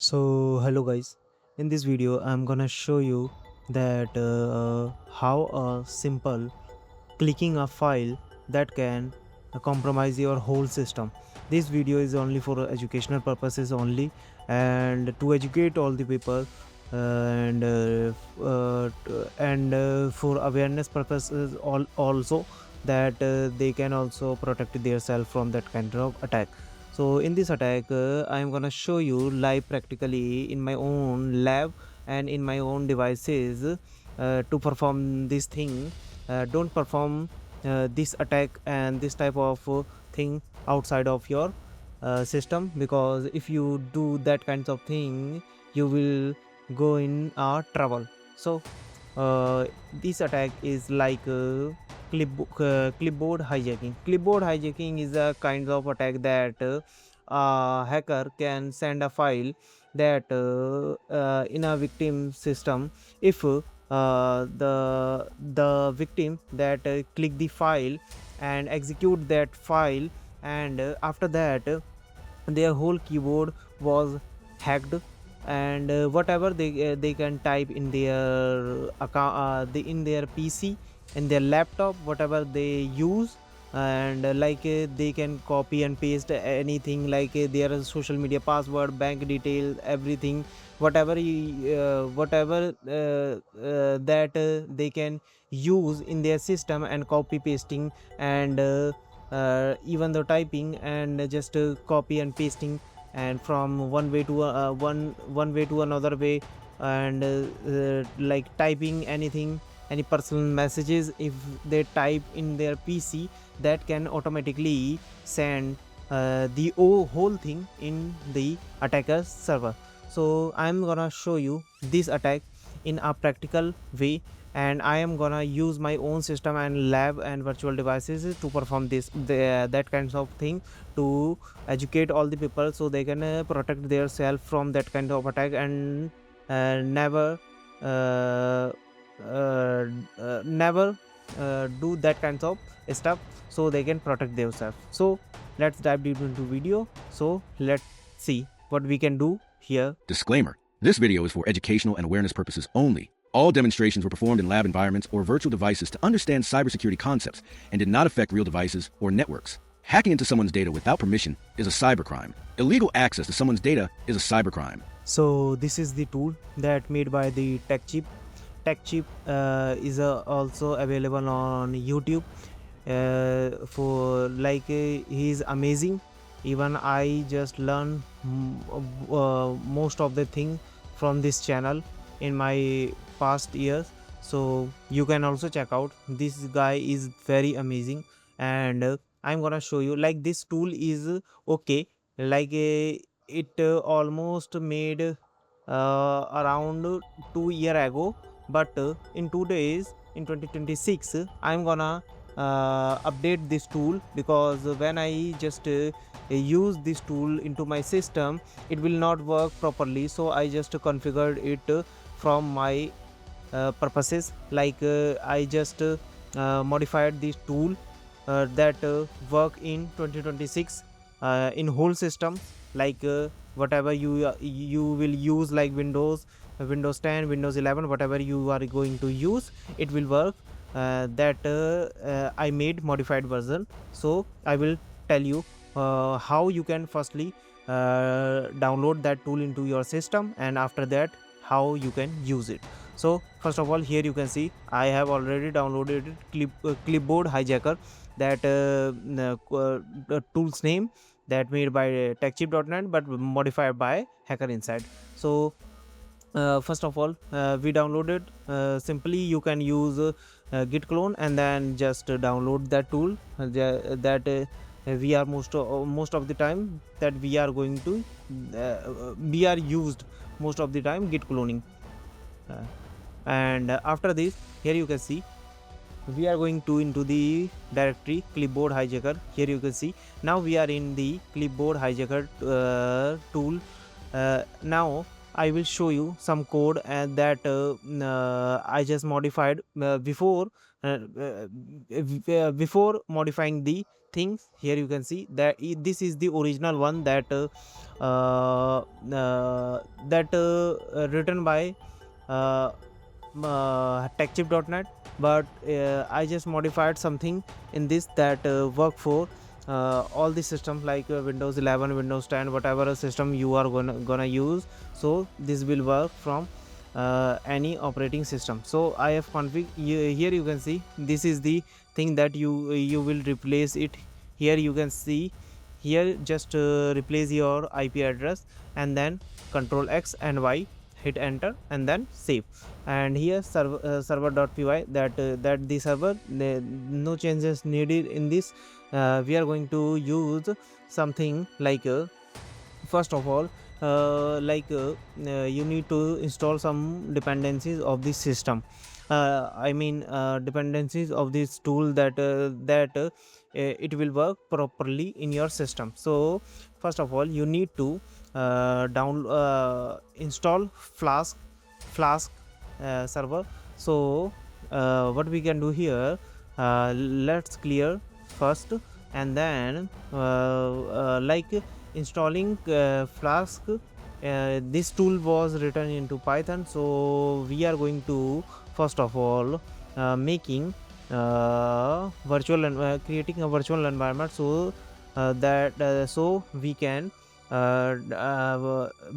So hello guys, in this video I'm gonna show you that how a simple clicking a file that can compromise your whole system. This video is only for educational purposes only, and to educate all the people, and for awareness purposes also, that they can also protect themselves from that kind of attack. So in this attack, I am gonna show you live practically in my own lab and in my own devices to perform this thing. Don't perform this attack and this type of thing outside of your system, because if you do that kinds of thing, you will go in trouble. So this attack is like clipboard hijacking. Clipboard hijacking is a kind of attack that a hacker can send a file that in a victim system. If the victim that click the file and execute that file, and after that their whole keyboard was hacked, and whatever they can type in their account, in their PC, in their laptop, whatever they use, and they can copy and paste anything, like their social media password, bank details, everything, whatever that they can use in their system, and copy pasting, and even though typing and just copy and pasting, and from one way to one way to another way, and like typing anything, any personal messages, if they type in their PC, that can automatically send the whole thing in the attacker's server. So I'm gonna show you this attack in a practical way, and I am gonna use my own system and lab and virtual devices to perform that kinds of thing, to educate all the people so they can protect their self from that kind of attack, and never uh, never do that kinds of stuff, so they can protect themselves. So let's dive deep into video. So let's see what we can do here. Disclaimer: this video is for educational and awareness purposes only. All demonstrations were performed in lab environments or virtual devices to understand cybersecurity concepts and did not affect real devices or networks. Hacking into someone's data without permission is a cybercrime. Illegal access to someone's data is a cybercrime. So this is the tool that made by the TechChip. TechChip is also available on YouTube. For he's amazing. Even I just learn most of the thing from this channel in my past years. So you can also check out. This guy is very amazing, and I'm gonna show you, like, this tool is okay, like it almost made around 2 year ago, but in 2 days, in 2026, I'm gonna update this tool, because when I just use this tool into my system, it will not work properly. So I just configured it from my purposes, like I just modified this tool that work in 2026 in whole system, like whatever you will use, like Windows 10, Windows 11, whatever you are going to use, it will work. That I made modified version. So I will tell you how you can firstly download that tool into your system, and after that how you can use it. So first of all, here you can see I have already downloaded clipboard hijacker, that the tool's name, that made by techchip.net but modified by Hacker Inside. So first of all, we downloaded, simply you can use git clone, and then just download that tool, that we are most of the time that we are going to we are used most of the time git cloning. And after this, here you can see we are going to into the directory clipboard hijacker. Here you can see now we are in the clipboard hijacker tool. Now I will show you some code and that I just modified before modifying the things. Here you can see that this is the original one that written by uh, techchip.net, but I just modified something in this that work for all the systems like Windows 11, Windows 10, whatever system you are gonna use. So this will work from any operating system. So I have config here you can see this is the thing that you will replace it. Here you can see here just replace your IP address and then control X and Y, hit enter and then save. And here server.py that the server no changes needed in this. We are going to use something like first of all you need to install some dependencies of this system. Dependencies of this tool that it will work properly in your system. So first of all you need to install Flask server. So what we can do here, let's clear first and then installing Flask. This tool was written into Python, so we are going to first of all making virtual and creating a virtual environment, so so we can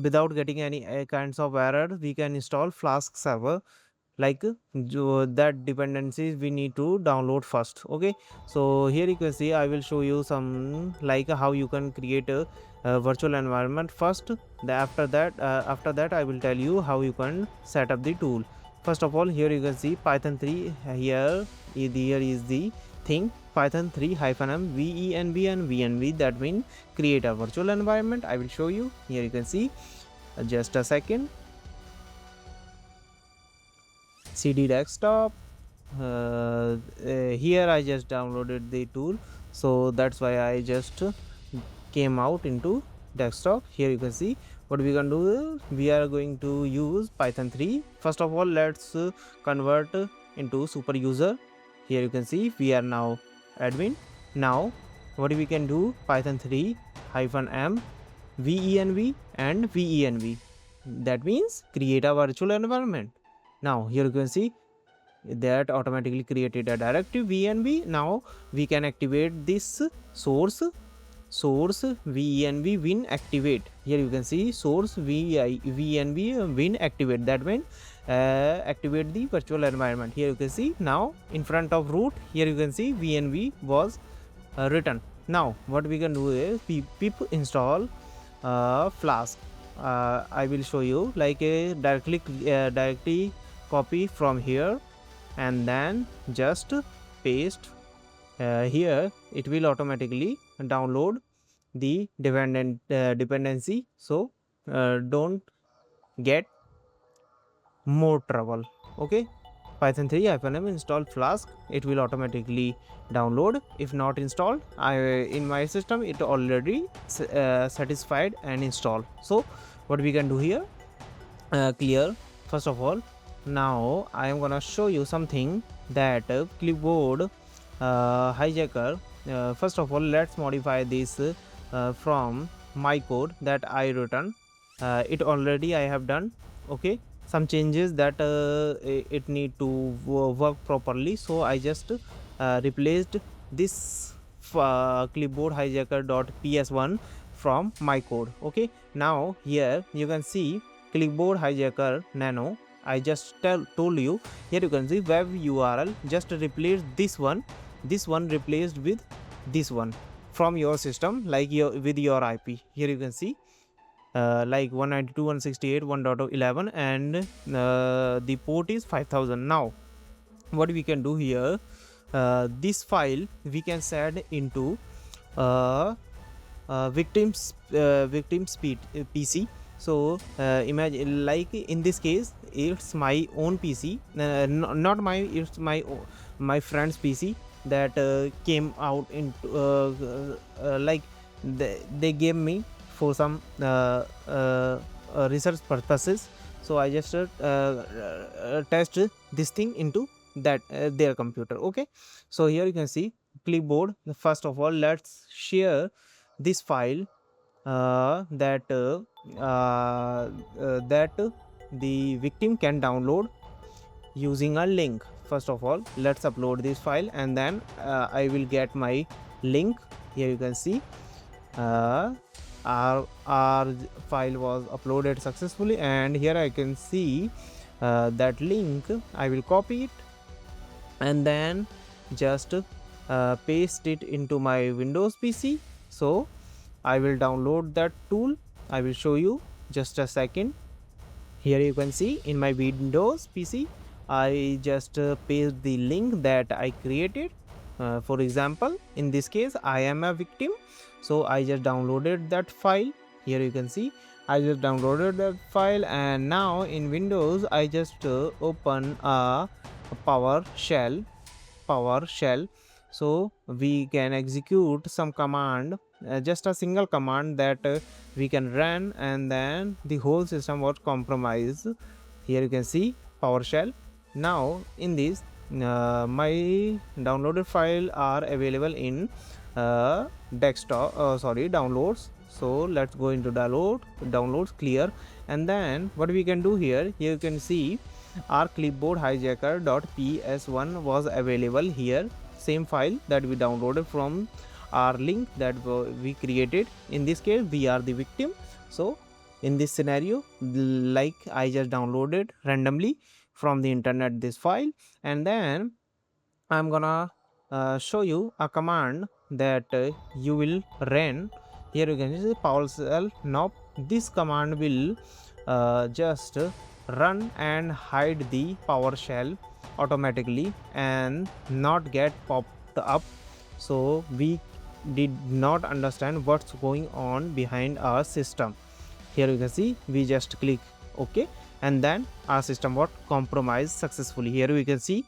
without getting any kinds of error we can install Flask server. Like that dependencies we need to download first. Okay, so here you can see I will show you some like how you can create a virtual environment first. After that I will tell you how you can set up the tool. First of all here you can see Python 3. Here is the thing Python 3 -m venv and vnv, that means create a virtual environment. I will show you. Here you can see just a second. CD desktop. Here I just downloaded the tool, so that's why I just came out into desktop. Here you can see what we can do. We are going to use Python 3. First of all let's convert into super user. Here you can see we are now admin. Now what we can do, Python 3 -m venv and venv, that means create a virtual environment. Now here you can see that automatically created a directive venv. Now we can activate this source venv win activate. Here you can see source venv win activate, that means activate the virtual environment. Here you can see now in front of root, here you can see venv was written. Now what we can do is pip install Flask. I will show you like a directly copy from here and then just paste here. It will automatically download the dependency, so don't get more trouble. Okay, Python 3 -m install Flask. It will automatically download. If not installed, in my system it already satisfied and installed. So what we can do here, clear. First of all now I am gonna show you something that clipboard hijacker. First of all let's modify this from my code that I written. It already I have done. Okay, some changes that it need to work properly, so I just replaced this clipboard hijacker.ps1 from my code. Okay, now here you can see clipboard hijacker nano. I just told you. Here you can see web URL, just replace this one replaced with this one from your system, like with your IP. Here you can see like 192.168.1.11 and the port is 5000. Now what we can do here, this file we can send into victim's PC. So imagine like in this case it's my own PC, not my, it's my friend's PC that came out into like they gave me for some research purposes. So I just test this thing into that their computer. Okay, so here you can see clipboard. First of all, let's share this file that the victim can download using a link. First of all, let's upload this file, and then I will get my link. Here you can see uh, our file was uploaded successfully, and here I can see that link. I will copy it and then just paste it into my Windows PC. So I will download that tool. I will show you just a second. Here you can see in my Windows PC, I just paste the link that I created. For example, in this case, I am a victim, so I just downloaded that file. Here you can see I just downloaded that file, and now in Windows I just open a PowerShell. So we can execute some command, just a single command that we can run, and then the whole system was compromised. Here you can see PowerShell. Now in this my downloaded file are available in desktop, downloads. So let's go into downloads, clear, and then what we can do here you can see our clipboard hijacker.ps1 was available here, same file that we downloaded from our link that we created. In this case we are the victim. So in this scenario, like I just downloaded randomly from the internet this file, and then I'm gonna show you a command that you will run. Here you can see PowerShell. Now this command will just run and hide the PowerShell automatically and not get popped up, so we did not understand what's going on behind our system. Here you can see we just click OK, and then our system was compromised successfully. Here you can see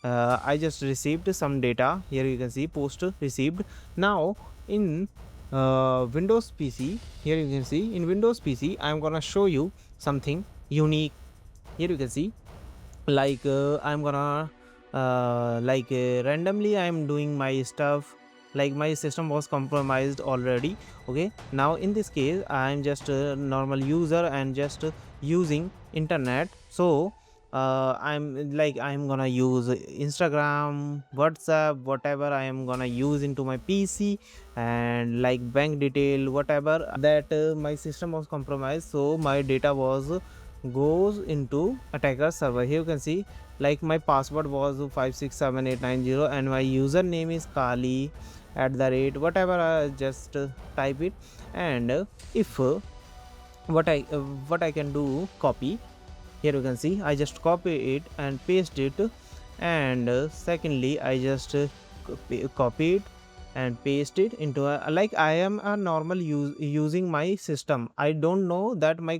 I just received some data. Here you can see post received. Now in Windows PC, here you can see in Windows PC I'm gonna show you something unique. Here you can see like I'm gonna randomly I'm doing my stuff, like my system was compromised already. Okay, now in this case I'm just a normal user and just using internet. So I'm gonna use Instagram, WhatsApp, whatever I am gonna use into my PC, and like bank detail, whatever that my system was compromised, so my data was goes into attacker server. Here you can see like my password was 567890 and my username is Kali @ whatever. I just type it, and if what I can do, copy. Here you can see I just copy it and paste it, and secondly I just copy it and paste it into a, like I am a normal using my system. I don't know that my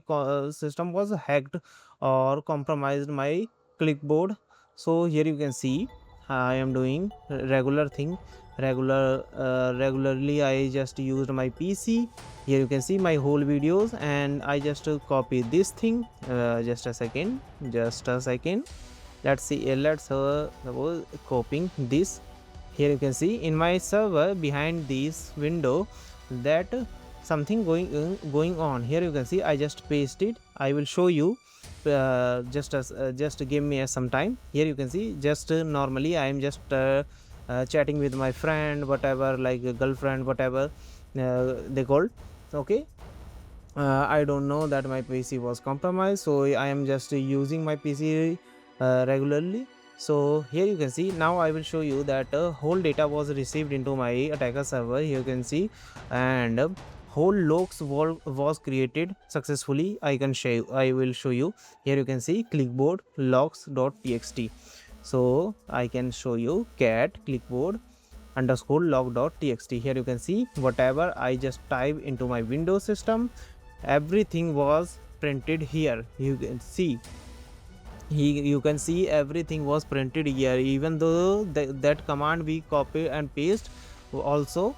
system was hacked or compromised my clipboard. So here you can see I am doing regular thing. Regularly I just used my PC. Here you can see my whole videos, and I just copy this thing. Just a second. Let's see. Let's suppose copying this. Here you can see in my server behind this window that something going on. Here you can see I just paste it. I will show you. Just give me some time. Here you can see just normally I am just chatting with my friend, whatever, like a girlfriend, whatever they called. Okay, I don't know that my PC was compromised, so I am just using my PC regularly. So here you can see now I will show you that whole data was received into my attacker server. Here you can see, and whole logs was created successfully. I will show you. Here you can see clipboard logs.txt. So I can show you cat clipboard _log.txt. Here you can see whatever I just type into my Windows system, everything was printed here. You can see everything was printed here, even though that command we copy and paste also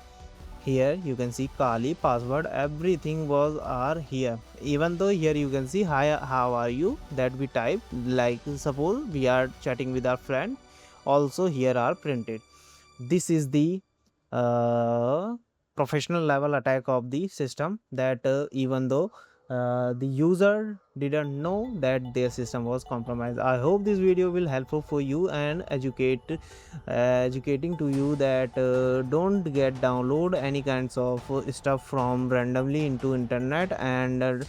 Here you can see Kali password, everything was are here. Even though here you can see hi, how are you, that we type, like suppose we are chatting with our friend, also here are printed. This is the professional level attack of the system, that even though the user didn't know that their system was compromised. I hope this video will helpful for you and educating to you that don't get download any kinds of stuff from randomly into internet, and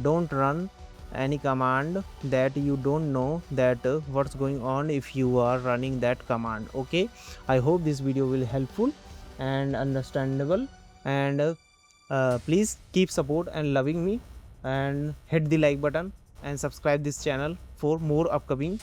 don't run any command that you don't know that what's going on if you are running that command. Okay, I hope this video will helpful and understandable, and please keep support and loving me, and hit the like button and subscribe this channel for more upcoming